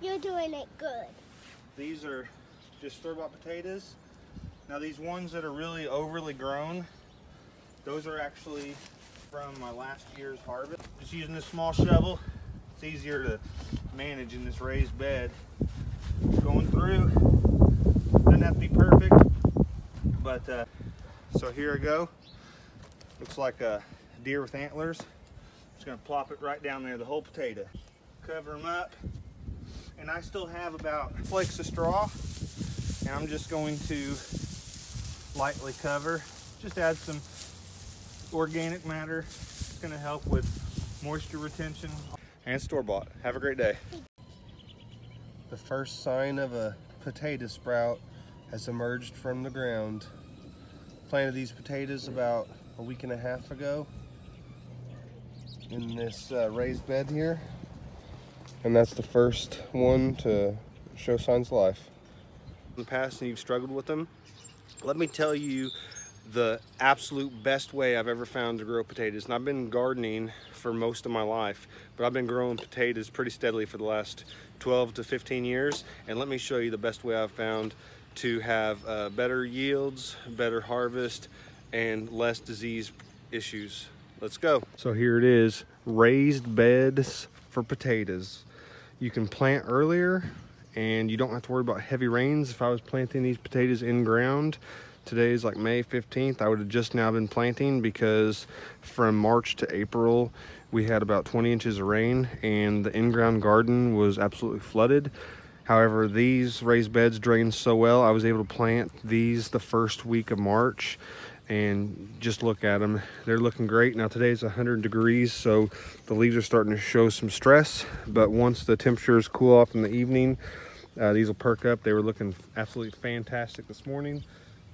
You're doing it good. These are just store-bought potatoes. Now these ones that are really overly grown, those are actually from my last year's harvest. Just using this small shovel, it's easier to manage in this raised bed. Going through, doesn't have to be perfect, but so here I go. Looks like a deer with antlers. Just gonna plop it right down there, the whole potato. Cover them up, and I still have about flakes of straw, and I'm just going to lightly cover. Just add some organic matter. It's gonna help with moisture retention. And store-bought. Have a great day. The first sign of a potato sprout has emerged from the ground. Planted these potatoes about a week and a half ago in this raised bed here, and that's the first one to show signs of life. In the past and you've struggled with them, let me tell you the absolute best way I've ever found to grow potatoes. And I've been gardening for most of my life, but I've been growing potatoes pretty steadily for the last 12 to 15 years. And let me show you the best way I've found to have better yields, better harvest, and less disease issues. Let's go. So here it is, raised beds for potatoes. You can plant earlier and you don't have to worry about heavy rains. If I was planting these potatoes in ground, today is like May 15th, I would have just now been planting, because from March to April we had about 20 inches of rain and the in-ground garden was absolutely flooded. However, these raised beds drained so well, I was able to plant these the first week of March, and just look at them. They're looking great. Now today's 100 degrees, so the leaves are starting to show some stress, but once the temperatures cool off in the evening, these will perk up. They were looking absolutely fantastic this morning.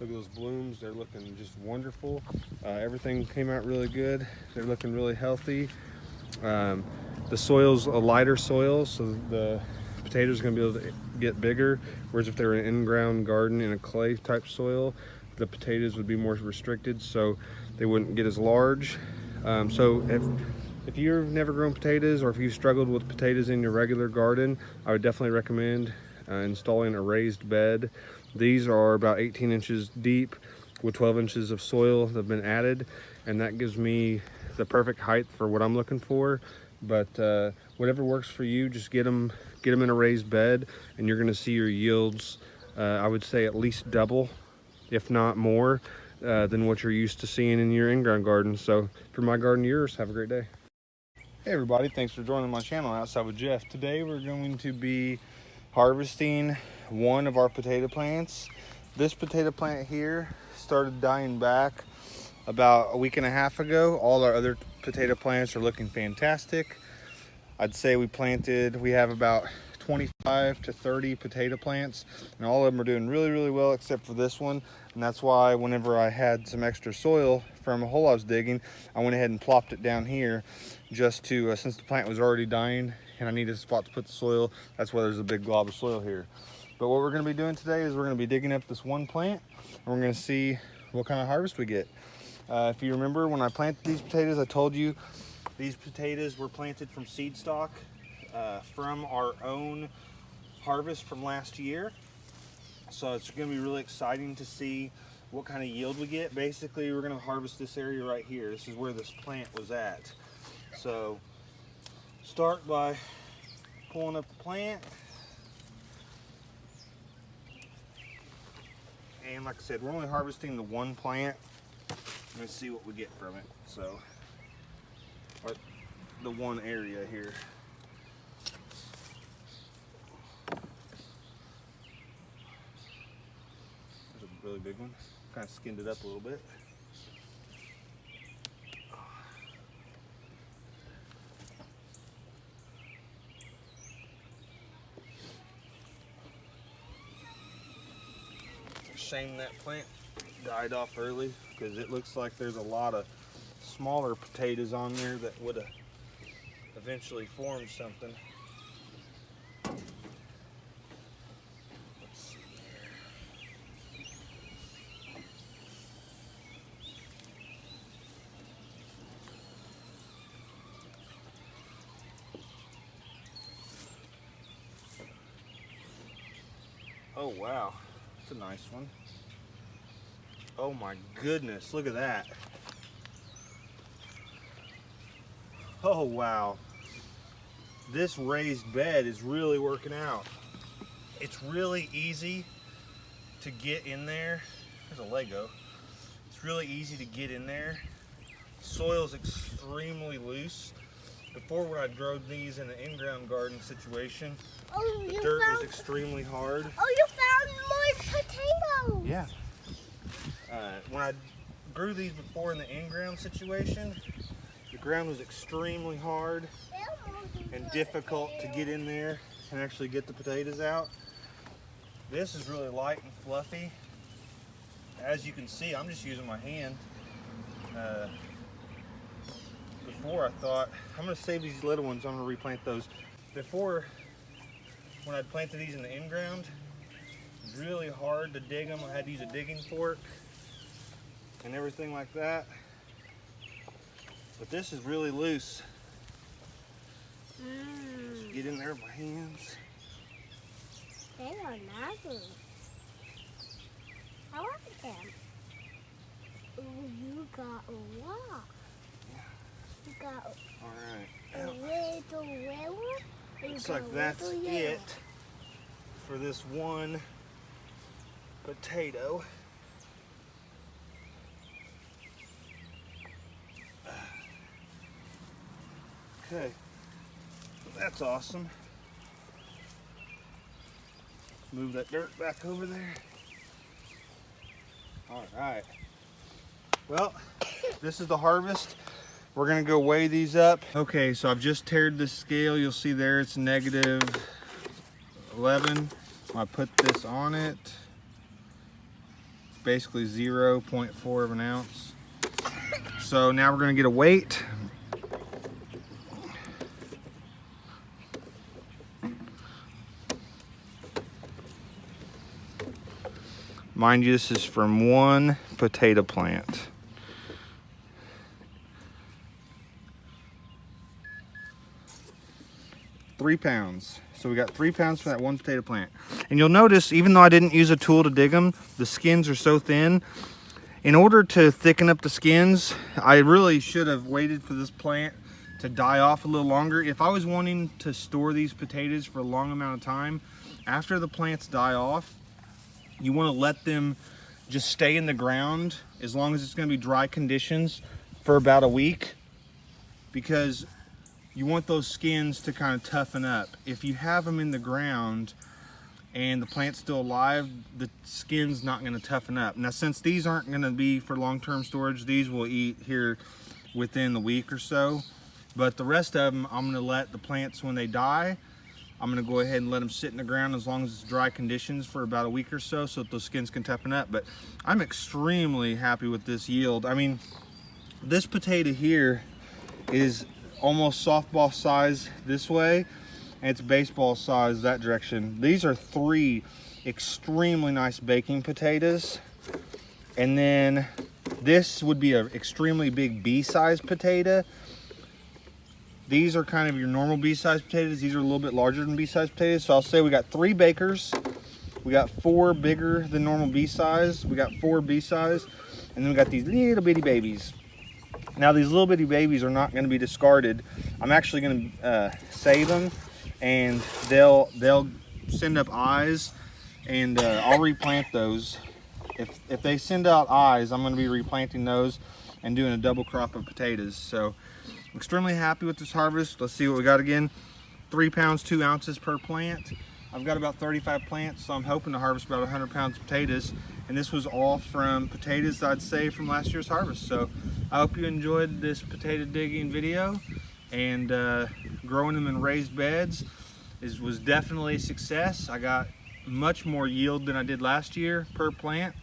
Look at those blooms, they're looking just wonderful. Everything came out really good. They're looking really healthy. The soil's a lighter soil, so the potatoes are gonna be able to get bigger, whereas if they were in an in-ground garden in a clay type soil, the potatoes would be more restricted, so they wouldn't get as large. So if you've never grown potatoes, or if you've struggled with potatoes in your regular garden, I would definitely recommend installing a raised bed. These are about 18 inches deep with 12 inches of soil that have been added, and that gives me the perfect height for what I'm looking for. But whatever works for you, just get them in a raised bed, and you're gonna see your yields, I would say at least double, if not more, than what you're used to seeing in your in-ground garden. So for my garden, yours, have a great day. Hey everybody, thanks for joining my channel Outside with Jeff. Today we're going to be harvesting one of our potato plants. This potato plant here started dying back about a week and a half ago. All our other potato plants are looking fantastic. I'd say we have about 25 to 30 potato plants, and all of them are doing really, really well except for this one. And that's why whenever I had some extra soil from a hole I was digging, I went ahead and plopped it down here just to, since the plant was already dying and I needed a spot to put the soil, that's why there's a big glob of soil here. But what we're gonna be doing today is we're gonna be digging up this one plant, and we're gonna see what kind of harvest we get. If you remember when I planted these potatoes, I told you these potatoes were planted from seed stock from our own harvest from last year. So it's gonna be really exciting to see what kind of yield we get. Basically, we're gonna harvest this area right here. This is where this plant was at. So start by pulling up the plant. And like I said, we're only harvesting the one plant. Let's see what we get from it. So, or the one area here. There's a really big one. Kind of skinned it up a little bit. Shame that plant died off early, because it looks like there's a lot of smaller potatoes on there that would have eventually formed something. Let's see here. Oh wow, that's a nice one. Oh my goodness, look at that. Oh wow, this raised bed is really working out. It's really easy to get in there. There's a Lego. It's really easy to get in there. Soil's extremely loose. Before, when I grow these in an in-ground garden situation, the dirt was extremely hard. Oh, you found more potatoes! Yeah. When I grew these before in the in-ground situation, the ground was extremely hard and difficult to get in there and actually get the potatoes out. This is really light and fluffy. As you can see, I'm just using my hand. Before I thought, I'm going to save these little ones, I'm going to replant those. Before, when I planted these in the in-ground, it was really hard to dig them. I had to use a digging fork and everything like that. But this is really loose. Just get in there with my hands. They are nice. I like them. Ooh, you got a lot. You got All right. a little red one. Looks like that's it for this one potato. Okay, that's awesome. Move that dirt back over there. All right. Well, this is the harvest. We're gonna go weigh these up. Okay, so I've just tared the scale. You'll see there it's negative 11. I put this on it. It's basically 0.4 of an ounce. So now we're gonna get a weight. Mind you, this is from one potato plant. £3 pounds. So we got 3 pounds for that one potato plant. And you'll notice, even though I didn't use a tool to dig them, the skins are so thin. In order to thicken up the skins, I really should have waited for this plant to die off a little longer. If I was wanting to store these potatoes for a long amount of time, after the plants die off, you want to let them just stay in the ground as long as it's going to be dry conditions for about a week, because you want those skins to kind of toughen up. If you have them in the ground and the plant's still alive, the skin's not going to toughen up. Now, since these aren't going to be for long-term storage, these will eat here within the week or so. But the rest of them, I'm going to let the plants, when they die, I'm going to go ahead and let them sit in the ground as long as it's dry conditions for about a week or so that those skins can toughen up. But I'm extremely happy with this yield. I mean, this potato here is almost softball size this way, and it's baseball size that direction. These are 3 extremely nice baking potatoes. And then this would be an extremely big B-size potato. These are kind of your normal B-size potatoes. These are a little bit larger than B-size potatoes. So I'll say we got 3 bakers. We got 4 bigger than normal B-size. We got 4 B-size. And then we got these little bitty babies. Now these little bitty babies are not gonna be discarded. I'm actually gonna save them, and they'll send up eyes, and I'll replant those. If they send out eyes, I'm gonna be replanting those and doing a double crop of potatoes. So extremely happy with this harvest. Let's see what we got again. 3 pounds, 2 ounces per plant. I've got about 35 plants, so I'm hoping to harvest about 100 pounds of potatoes. And this was all from potatoes I'd say from last year's harvest. So I hope you enjoyed this potato digging video, and growing them in raised beds was definitely a success. I got much more yield than I did last year per plant.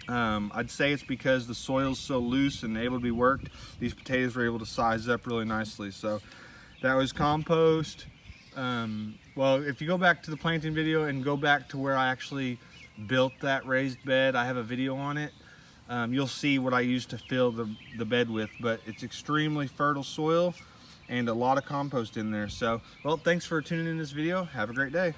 I'd say it's because the soil's so loose and able to be worked. These potatoes were able to size up really nicely. So that was compost. Well, if you go back to the planting video and go back to where I actually built that raised bed, I have a video on it. You'll see what I used to fill the bed with, but it's extremely fertile soil and a lot of compost in there. So, well, thanks for tuning in this video. Have a great day.